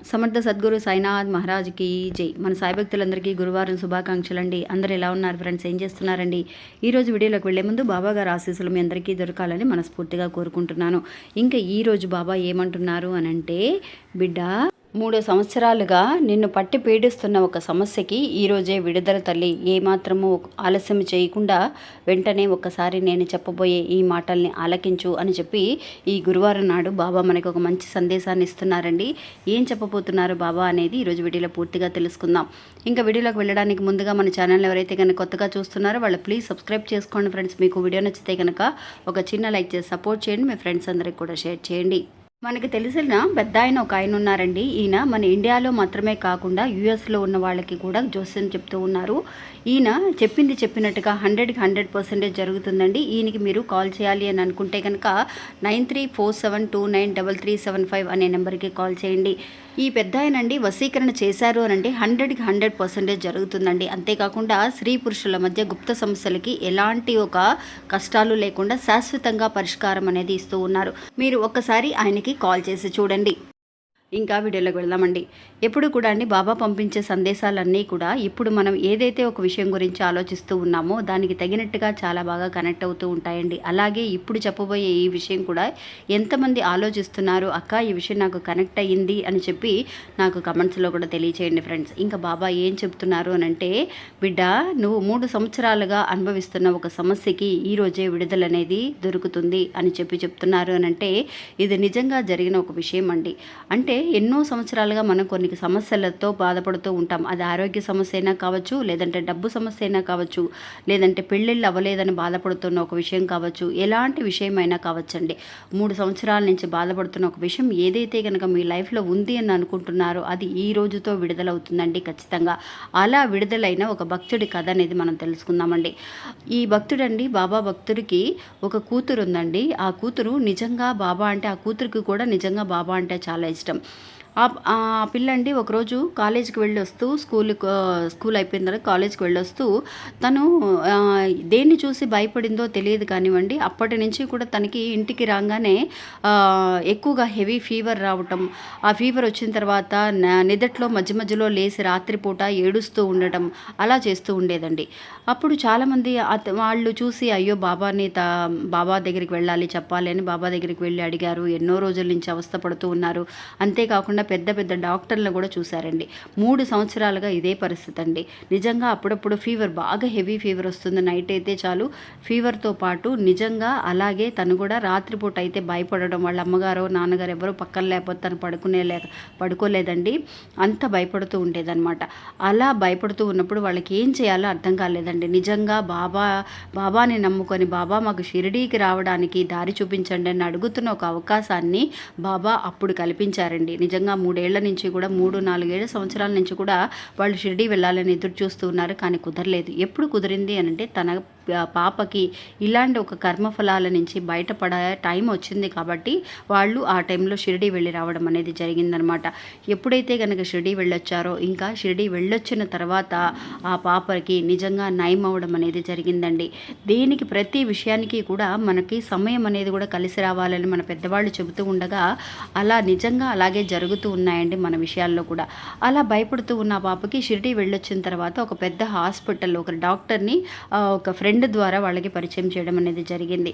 సమర్థ సద్గురు సాయినాథ్ మహారాజ్కి జై. మన సాయి భక్తులందరికీ గురువారం శుభాకాంక్షలు అండి. అందరూ ఎలా ఉన్నారు ఫ్రెండ్స్? ఏం చేస్తున్నారండి? ఈరోజు వీడియోలోకి వెళ్లే ముందు బాబా గారి ఆశీస్సులు మీ అందరికీ దొరకాలని మనస్ఫూర్తిగా కోరుకుంటున్నాను. ఇంకా ఈరోజు బాబా ఏమంటున్నారు అనంటే, బిడ్డ 3 సంవత్సరాలుగా నిన్ను పట్టి పీడిస్తున్న ఒక సమస్యకి ఈరోజే విడుదల తల్లి. ఏమాత్రము ఆలస్యం చేయకుండా వెంటనే ఒక్కసారి నేను చెప్పబోయే ఈ మాటల్ని ఆలకించు అని చెప్పి ఈ గురువారం నాడు బాబా మనకి ఒక మంచి సందేశాన్ని ఇస్తున్నారండి. ఏం చెప్పబోతున్నారు బాబా అనేది ఈరోజు వీడియోలో పూర్తిగా తెలుసుకుందాం. ఇంకా వీడియోలోకి వెళ్ళడానికి ముందుగా మన ఛానల్ ఎవరైతే కనుక కొత్తగా చూస్తున్నారో వాళ్ళు ప్లీజ్ సబ్స్క్రైబ్ చేసుకోండి ఫ్రెండ్స్. మీకు వీడియో నచ్చితే కనుక ఒక చిన్న లైక్ చేసి సపోర్ట్ చేయండి. మీ ఫ్రెండ్స్ అందరికి కూడా షేర్ చేయండి. మనకి తెలిసిన పెద్ద ఒక ఆయన ఉన్నారండి. ఈయన మన ఇండియాలో మాత్రమే కాకుండా యూఎస్లో ఉన్న వాళ్ళకి కూడా జోస్యం చెప్తూ ఉన్నారు. ఈయన చెప్పింది చెప్పినట్టుగా 100కి 100% జరుగుతుందండి. ఈయనకి మీరు కాల్ చేయాలి అని అనుకుంటే కనుక 9347293375 అనే నెంబర్కి కాల్ చేయండి. ఈ పెద్ద ఆయనండి వశీకరణ చేశారు అనంటే 100కి 100% జరుగుతుందండి. అంతేకాకుండా స్త్రీ పురుషుల మధ్య గుప్త సమస్యలకి ఎలాంటి ఒక కష్టాలు లేకుండా శాశ్వతంగా పరిష్కారం అనేది ఇస్తూ ఉన్నారు. మీరు ఒక్కసారి ఆయనకి కాల్ చేసి చూడండి. ఇంకా వీడియోలోకి వెళ్దామండి. ఎప్పుడు కూడా అండి బాబా పంపించే సందేశాలన్నీ కూడా ఇప్పుడు మనం ఏదైతే ఒక విషయం గురించి ఆలోచిస్తూ ఉన్నామో దానికి తగినట్టుగా చాలా బాగా కనెక్ట్ అవుతూ ఉంటాయండి. అలాగే ఇప్పుడు చెప్పబోయే ఈ విషయం కూడా ఎంతమంది ఆలోచిస్తున్నారు, అక్క ఈ విషయం నాకు కనెక్ట్ అయ్యింది అని చెప్పి నాకు కమెంట్స్లో కూడా తెలియచేయండి ఫ్రెండ్స్. ఇంకా బాబా ఏం చెప్తున్నారు అనంటే, బిడ్డ నువ్వు 3 సంవత్సరాలుగా అనుభవిస్తున్న ఒక సమస్యకి ఈరోజే విడుదల అనేది దొరుకుతుంది అని చెప్తున్నారు అనంటే, ఇది నిజంగా జరిగిన ఒక విషయం అండి. అంటే ఎన్నో సంవత్సరాలుగా మనం కొన్ని సమస్యలతో బాధపడుతూ ఉంటాం. అది ఆరోగ్య సమస్య అయినా కావచ్చు, లేదంటే డబ్బు సమస్య అయినా కావచ్చు, లేదంటే పెళ్ళిళ్ళు అవ్వలేదని బాధపడుతున్న ఒక విషయం కావచ్చు, ఎలాంటి విషయం అయినా కావచ్చండి. 3 సంవత్సరాల నుంచి బాధపడుతున్న ఒక విషయం ఏదైతే కనుక మీ లైఫ్లో ఉంది అని అనుకుంటున్నారో అది ఈ రోజుతో విడుదలవుతుందండి ఖచ్చితంగా. అలా విడుదలైన ఒక భక్తుడి కథ అనేది మనం తెలుసుకుందామండి. ఈ భక్తుడండి బాబా భక్తుడికి ఒక కూతురు ఉందండి. ఆ కూతురు నిజంగా బాబా అంటే, ఆ కూతురికి కూడా నిజంగా బాబా అంటే చాలా ఇష్టం. ఆ పిల్లండి ఒకరోజు కాలేజీకి వెళ్ళి వస్తూ స్కూల్ అయిపోయిన తర్వాత కాలేజీకి వెళ్ళొస్తూ తను దేన్ని చూసి భయపడిందో తెలియదు కానివ్వండి, అప్పటి నుంచి కూడా తనకి ఇంటికి రాగానే ఎక్కువగా హెవీ ఫీవర్ రావటం, ఆ ఫీవర్ వచ్చిన తర్వాత నిదట్లో మధ్య మధ్యలో లేసి రాత్రిపూట ఏడుస్తూ ఉండటం అలా చేస్తూ ఉండేదండి. అప్పుడు చాలామంది వాళ్ళు చూసి అయ్యో బాబా దగ్గరికి వెళ్ళాలి చెప్పాలి అని బాబా దగ్గరికి వెళ్ళి అడిగారు. ఎన్నో రోజుల నుంచి అవస్థపడుతూ ఉన్నారు. అంతేకాకుండా పెద్ద పెద్ద డాక్టర్లను కూడా చూశారండి. 3 సంవత్సరాలుగా ఇదే పరిస్థితి అండి. నిజంగా అప్పుడప్పుడు ఫీవర్ బాగా హెవీ ఫీవర్ వస్తుంది. నైట్ అయితే చాలు ఫీవర్తో పాటు నిజంగా అలాగే తను కూడా రాత్రిపూట అయితే భయపడడం, వాళ్ళ అమ్మగారు నాన్నగారు ఎవరో పక్కన లేకపోతే తను పడుకోలేదండి. అంత భయపడుతూ ఉండేదన్నమాట. అలా భయపడుతూ ఉన్నప్పుడు వాళ్ళకి ఏం చేయాలో అర్థం కాలేదండి. నిజంగా బాబాని నమ్ముకొని బాబా మాకు షిరిడీకి రావడానికి దారి చూపించండి అని అడుగుతున్న ఒక అవకాశాన్ని బాబా అప్పుడు కల్పించారండి. నిజంగా 3 ఏళ్ల నుంచి కూడా 3-4 సంవత్సరాల నుంచి కూడా వాళ్ళు షిరిడీ వెళ్ళాలని ఎదురు చూస్తూ ఉన్నారు. కానీ కుదరలేదు. ఎప్పుడు కుదిరింది అనంటే తన పాపకి ఇలాంటి ఒక కర్మఫలాల నుంచి బయటపడే టైం వచ్చింది కాబట్టి వాళ్ళు ఆ టైంలో షిరిడీ వెళ్ళి రావడం అనేది జరిగిందనమాట. ఎప్పుడైతే కనుక షిరిడీ వెళ్ళొచ్చారో ఇంకా షిరిడీ వెళ్ళొచ్చిన తర్వాత ఆ పాపకి నిజంగా నయం అవ్వడం అనేది జరిగిందండి. దేనికి ప్రతి విషయానికి కూడా మనకి సమయం అనేది కూడా కలిసి రావాలని మన పెద్దవాళ్ళు చెబుతూ ఉండగా అలా నిజంగా అలాగే జరుగుతూ ఉన్నాయండి మన విషయాల్లో కూడా. అలా భయపడుతూ ఉన్న పాపకి షిరిడీ వెళ్ళొచ్చిన తర్వాత ఒక పెద్ద హాస్పిటల్లో ఒక డాక్టర్ని ఒక ఫ్రెండ్ ద్వారా వాళ్ళకి పరిచయం చేయడం అనేది జరిగింది.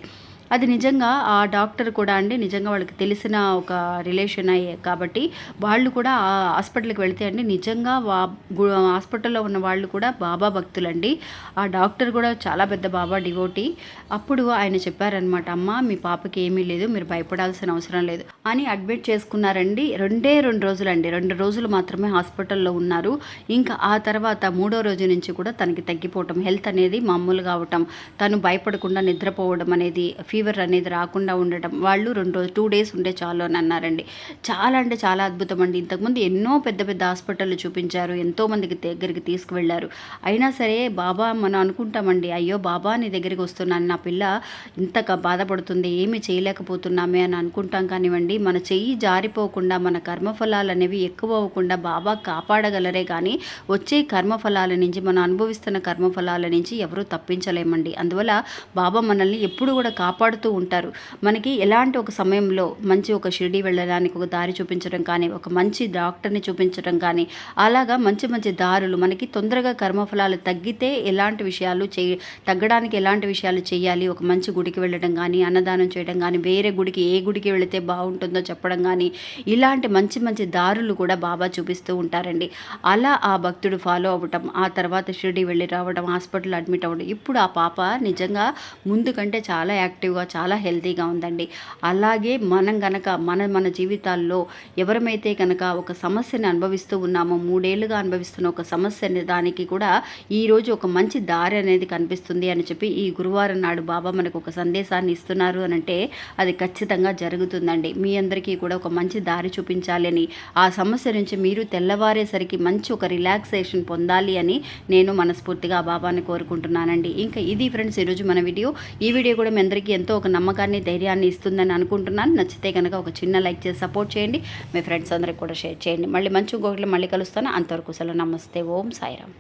అది నిజంగా ఆ డాక్టర్ కూడా అండి నిజంగా వాళ్ళకి తెలిసిన ఒక రిలేషన్ అయ్యే కాబట్టి వాళ్ళు కూడా ఆ హాస్పిటల్కి వెళితే అండి నిజంగా హాస్పిటల్లో ఉన్న వాళ్ళు కూడా బాబా భక్తులండి. ఆ డాక్టర్ కూడా చాలా పెద్ద బాబా డివోటీ. అప్పుడు ఆయన చెప్పారనమాట, అమ్మ మీ పాపకి ఏమీ లేదు, మీరు భయపడాల్సిన అవసరం లేదు అని అడ్మిట్ చేసుకున్నారండి. 2 రోజులండి. 2 రోజులు మాత్రమే హాస్పిటల్లో ఉన్నారు. ఇంకా ఆ తర్వాత 3వ రోజు నుంచి కూడా తనకి తగ్గిపోవటం, హెల్త్ అనేది మామూలుగా అవటం, తను భయపడకుండా నిద్రపోవడం అనేది, ఫీవర్ అనేది రాకుండా ఉండటం, వాళ్ళు 2 డేస్ ఉంటే చాలు అని అన్నారండి. చాలా అంటే చాలా అద్భుతం అండి. ఇంతకుముందు ఎన్నో పెద్ద పెద్ద హాస్పిటళ్ళు చూపించారు, ఎంతోమందికి దగ్గరికి తీసుకువెళ్ళారు. అయినా సరే బాబా మనం అనుకుంటామండి, అయ్యో బాబా నీ దగ్గరికి వస్తున్నాను, నా పిల్ల ఇంత బాధపడుతుంది, ఏమీ చేయలేకపోతున్నామే అని అనుకుంటాం. కానివ్వండి మన చెయ్యి జారిపోకుండా మన కర్మఫలాలు అనేవి ఎక్కువ అవ్వకుండా బాబా కాపాడగలరే కానీ వచ్చే కర్మఫలాల నుంచి మనం అనుభవిస్తున్న కర్మఫలాల నుంచి ఎవరూ తప్పించలేమండి. అందువల్ల బాబా మనల్ని ఎప్పుడు కూడా కాపాడుతూ ఉంటారు. మనకి ఎలాంటి ఒక సమయంలో మంచి ఒక షిరిడి వెళ్ళడానికి ఒక దారి చూపించడం కానీ, ఒక మంచి డాక్టర్ని చూపించడం కానీ, అలాగా మంచి మంచి దారులు మనకి తొందరగా కర్మఫలాలు తగ్గితే ఎలాంటి విషయాలు తగ్గడానికి ఎలాంటి విషయాలు చేయాలి, ఒక మంచి గుడికి వెళ్ళడం కానీ, అన్నదానం చేయడం కానీ, వేరే గుడికి ఏ గుడికి వెళితే బాగుంటుందో చెప్పడం కానీ, ఇలాంటి మంచి మంచి దారులు కూడా బాబా చూపిస్తూ ఉంటారండి. అలా ఆ భక్తుడు ఫాలో అవ్వటం, ఆ తర్వాత షిరిడి వెళ్ళి రావడం, హాస్పిటల్ అడ్మిట్ అవ్వడం, ఇప్పుడు ఆ పాప నిజంగా ముందు కంటే చాలా యాక్టివ్గా, చాలా హెల్తీగా ఉందండి. అలాగే మనం గనక మన జీవితాల్లో ఎవరమైతే కనుక ఒక సమస్యని అనుభవిస్తూ ఉన్నామో, 3 ఏళ్ళుగా అనుభవిస్తున్న ఒక సమస్యని, దానికి కూడా ఈరోజు ఒక మంచి దారి అనేది కనిపిస్తుంది అని చెప్పి ఈ గురువారం నాడు బాబా మనకు ఒక సందేశాన్ని ఇస్తున్నారు అని అంటే అది ఖచ్చితంగా జరుగుతుందండి. మీ అందరికీ కూడా ఒక మంచి దారి చూపించాలని, ఆ సమస్య నుంచి మీరు తెల్లవారేసరికి మంచి ఒక రిలాక్సేషన్ పొందాలి అని నేను మనస్ఫూర్తిగా బాబాని కోరుకుంటున్నానండి. ఇంకా ఇది ఫ్రెండ్స్ ఈరోజు మన వీడియో. ఈ వీడియో కూడా మీ అందరికీ ఎంతో ఒక నమ్మకాన్ని, ధైర్యాన్ని ఇస్తుందని అనుకుంటున్నాను. నచ్చితే కనుక ఒక చిన్న లైక్ చేసి సపోర్ట్ చేయండి. మీ ఫ్రెండ్స్ అందరికి కూడా షేర్ చేయండి. మళ్ళీ మంచి ఇంకొకటి మళ్ళీ కలుస్తాను. అంతవరకు సెలవు. నమస్తే. ఓం సాయిరామ్.